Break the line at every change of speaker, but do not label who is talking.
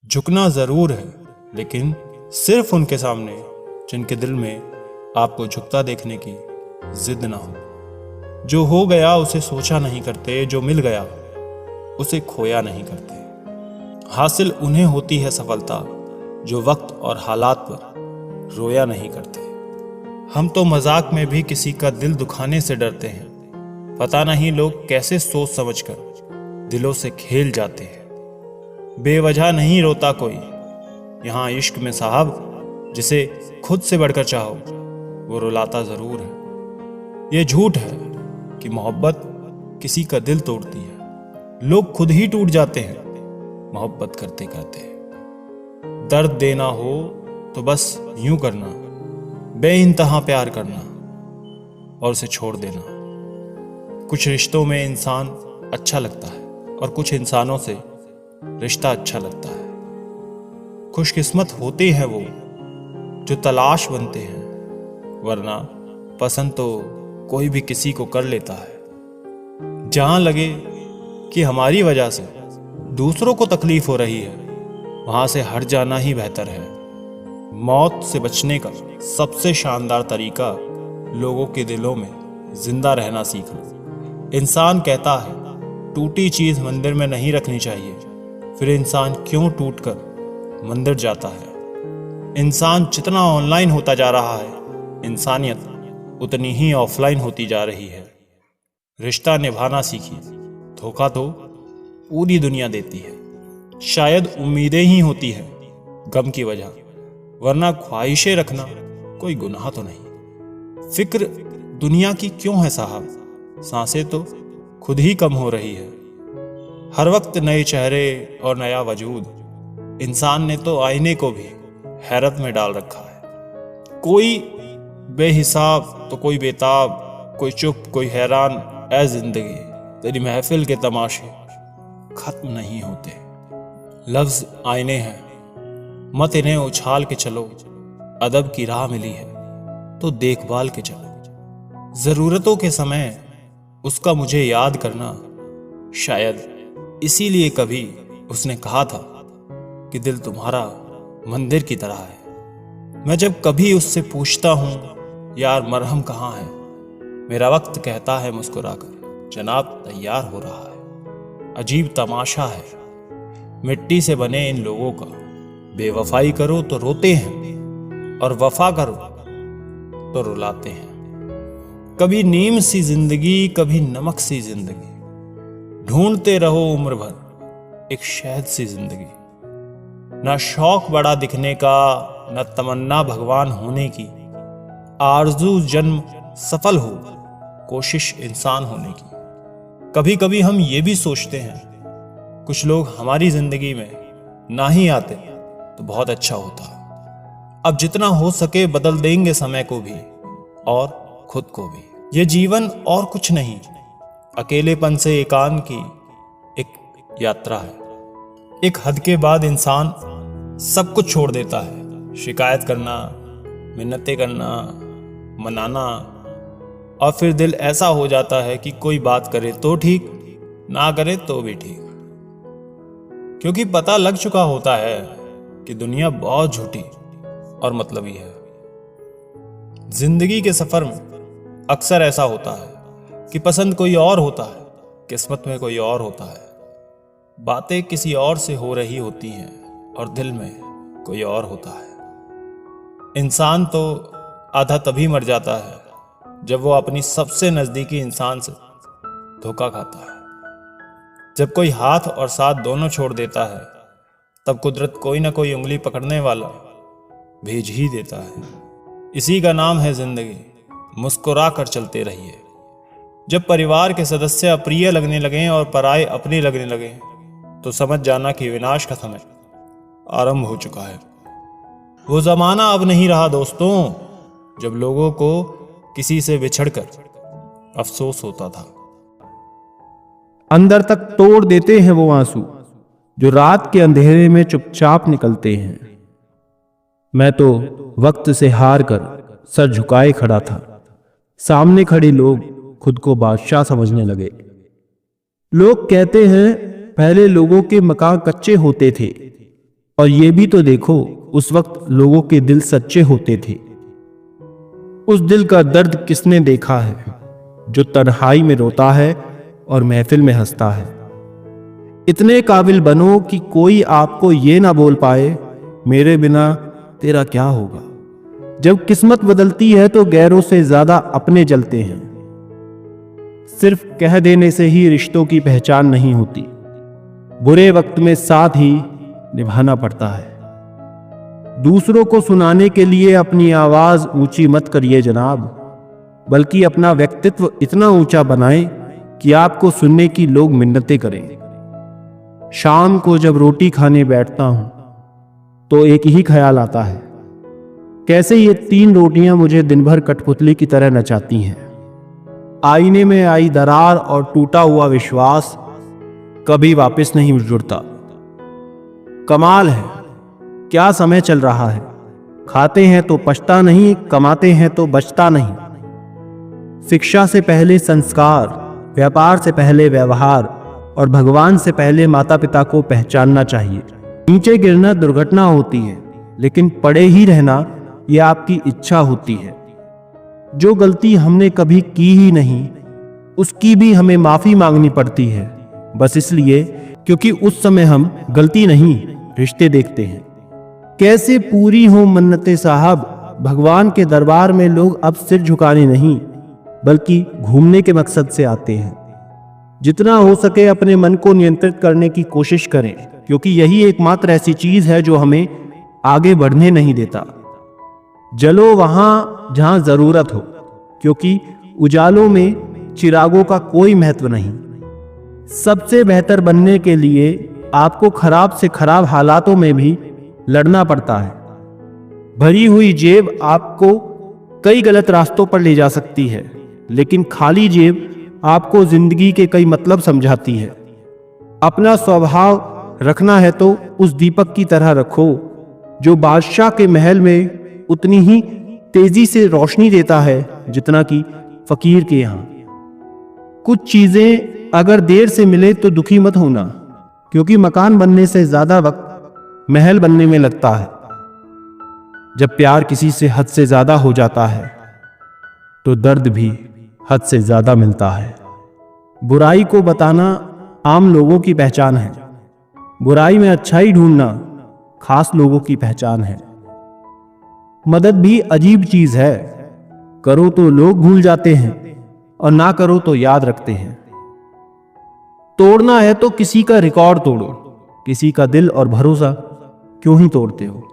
झुकना जरूर है, लेकिन सिर्फ उनके सामने जिनके दिल में आपको झुकता देखने की जिद ना हो। जो हो गया उसे सोचा नहीं करते, जो मिल गया उसे खोया नहीं करते। हासिल उन्हें होती है सफलता जो वक्त और हालात पर रोया नहीं करते। हम तो मजाक में भी किसी का दिल दुखाने से डरते हैं। पता नहीं लोग कैसे सोच समझकर दिलों से खेल जाते हैं। बेवजह नहीं रोता कोई यहाँ इश्क में साहब, जिसे खुद से बढ़कर चाहो वो रुलाता जरूर है। ये झूठ है कि मोहब्बत किसी का दिल तोड़ती है। लोग खुद ही टूट जाते हैं मोहब्बत करते करते। दर्द देना हो तो बस यूं करना, बेइंतहा प्यार करना और उसे छोड़ देना। कुछ रिश्तों में इंसान अच्छा लगता है और कुछ इंसानों से रिश्ता अच्छा लगता है। खुशकिस्मत होते हैं वो जो तलाश बनते हैं, वरना पसंद तो कोई भी किसी को कर लेता है। जहां लगे कि हमारी वजह से दूसरों को तकलीफ हो रही है, वहां से हट जाना ही बेहतर है। मौत से बचने का सबसे शानदार तरीका लोगों के दिलों में जिंदा रहना सीखना। इंसान कहता है टूटी चीज मंदिर में नहीं रखनी चाहिए, फिर इंसान क्यों टूटकर मंदिर जाता है। इंसान जितना ऑनलाइन होता जा रहा है, इंसानियत उतनी ही ऑफलाइन होती जा रही है। रिश्ता निभाना सीखिए, धोखा तो पूरी दुनिया देती है। शायद उम्मीदें ही होती है गम की वजह, वरना ख्वाहिशें रखना कोई गुनाह तो नहीं। फिक्र दुनिया की क्यों है साहब, सांसें तो खुद ही कम हो रही है। हर वक्त नए चेहरे और नया वजूद। इंसान ने तो आईने को भी हैरत में डाल रखा है। कोई बेहिसाब तो कोई बेताब, कोई चुप कोई हैरान। ऐ जिंदगी तेरी महफिल के तमाशे खत्म नहीं होते। लफ्ज आईने हैं, मत इन्हें उछाल के चलो। अदब की राह मिली है तो देखभाल के चलो। जरूरतों के समय उसका मुझे याद करना, शायद इसीलिए कभी उसने कहा था कि दिल तुम्हारा मंदिर की तरह है। मैं जब कभी उससे पूछता हूं यार मरहम कहाँ है, मेरा वक्त कहता है मुस्कुराकर जनाब तैयार हो रहा है। अजीब तमाशा है मिट्टी से बने इन लोगों का। बेवफाई करो तो रोते हैं और वफा करो तो रुलाते हैं। कभी नीम सी जिंदगी, कभी नमक सी जिंदगी। ढूंढते रहो उम्र भर एक शहद सी जिंदगी। ना शौक बड़ा दिखने का, न तमन्ना भगवान होने की। आरजू जन्म सफल हो, कोशिश इंसान होने की। कभी कभी हम ये भी सोचते हैं कुछ लोग हमारी जिंदगी में ना ही आते तो बहुत अच्छा होता। अब जितना हो सके बदल देंगे समय को भी और खुद को भी। ये जीवन और कुछ नहीं, अकेलेपन से एकांत की एक यात्रा है। एक हद के बाद इंसान सब कुछ छोड़ देता है। शिकायत करना, मिन्नतें करना, मनाना, और फिर दिल ऐसा हो जाता है कि कोई बात करे तो ठीक, ना करे तो भी ठीक। क्योंकि पता लग चुका होता है कि दुनिया बहुत झूठी और मतलबी है। जिंदगी के सफर में अक्सर ऐसा होता है कि पसंद कोई और होता है, किस्मत में कोई और होता है। बातें किसी और से हो रही होती हैं और दिल में कोई और होता है। इंसान तो आधा तभी मर जाता है जब वो अपनी सबसे नजदीकी इंसान से धोखा खाता है। जब कोई हाथ और साथ दोनों छोड़ देता है, तब कुदरत कोई ना कोई उंगली पकड़ने वाला भेज ही देता है। इसी का नाम है जिंदगी। मुस्कुरा कर चलते रहिए। जब परिवार के सदस्य अप्रिय लगने लगें और पराये अपने लगने लगें, तो समझ जाना कि विनाश का समय आरंभ हो चुका है। वो जमाना अब नहीं रहा दोस्तों, जब लोगों को किसी से बिछड़कर अफसोस होता था।
अंदर तक तोड़ देते हैं वो आंसू जो रात के अंधेरे में चुपचाप निकलते हैं। मैं तो वक्त से हार कर सर झुकाए खड़ा था। सामने खड़े लोग खुद को बादशाह समझने लगे। लोग कहते हैं पहले लोगों के मकान कच्चे होते थे, और ये भी तो देखो, उस वक्त लोगों के दिल सच्चे होते थे। उस दिल का दर्द किसने देखा है, जो तन्हाई में रोता है और महफिल में हंसता है। इतने काबिल बनो कि कोई आपको ये ना बोल पाए, मेरे बिना तेरा क्या होगा। जब किस्मत बदलती है तो गैरों से ज्यादा अपने जलते हैं। सिर्फ कह देने से ही रिश्तों की पहचान नहीं होती, बुरे वक्त में साथ ही निभाना पड़ता है। दूसरों को सुनाने के लिए अपनी आवाज ऊंची मत करिए जनाब, बल्कि अपना व्यक्तित्व इतना ऊंचा बनाएं कि आपको सुनने की लोग मिन्नतें करें। शाम को जब रोटी खाने बैठता हूं तो एक ही ख्याल आता है, कैसे ये 3 रोटियां मुझे दिन भर कठपुतली की तरह नचाती हैं। आईने में आई दरार और टूटा हुआ विश्वास कभी वापस नहीं जुड़ता। कमाल है, क्या समय चल रहा है। खाते हैं तो पछता नहीं, कमाते हैं तो बचता नहीं। शिक्षा से पहले संस्कार, व्यापार से पहले व्यवहार और भगवान से पहले माता पिता को पहचानना चाहिए। नीचे गिरना दुर्घटना होती है, लेकिन पड़े ही रहना यह आपकी इच्छा होती है। जो गलती हमने कभी की ही नहीं, उसकी भी हमें माफी मांगनी पड़ती है, बस इसलिए क्योंकि उस समय हम गलती नहीं रिश्ते देखते हैं। कैसे पूरी हो मन्नतें साहब, भगवान के दरबार में लोग अब सिर झुकाने नहीं बल्कि घूमने के मकसद से आते हैं। जितना हो सके अपने मन को नियंत्रित करने की कोशिश करें, क्योंकि यही एकमात्र ऐसी चीज है जो हमें आगे बढ़ने नहीं देता। जलो वहां जहां जरूरत हो, क्योंकि उजालों में चिरागों का कोई महत्व नहीं। सबसे बेहतर बनने के लिए आपको खराब से खराब हालातों में भी लड़ना पड़ता है। भरी हुई जेब आपको कई गलत रास्तों पर ले जा सकती है, लेकिन खाली जेब आपको जिंदगी के कई मतलब समझाती है। अपना स्वभाव रखना है तो उस दीपक की तरह रखो जो बादशाह के महल में उतनी ही तेजी से रोशनी देता है जितना कि फकीर के यहां। कुछ चीजें अगर देर से मिले तो दुखी मत होना, क्योंकि मकान बनने से ज्यादा वक्त महल बनने में लगता है। जब प्यार किसी से हद से ज्यादा हो जाता है तो दर्द भी हद से ज्यादा मिलता है। बुराई को बताना आम लोगों की पहचान है, बुराई में अच्छाई ढूंढना खास लोगों की पहचान है। मदद भी अजीब चीज है, करो तो लोग भूल जाते हैं और ना करो तो याद रखते हैं। तोड़ना है तो किसी का रिकॉर्ड तोड़ो, किसी का दिल और भरोसा क्यों ही तोड़ते हो।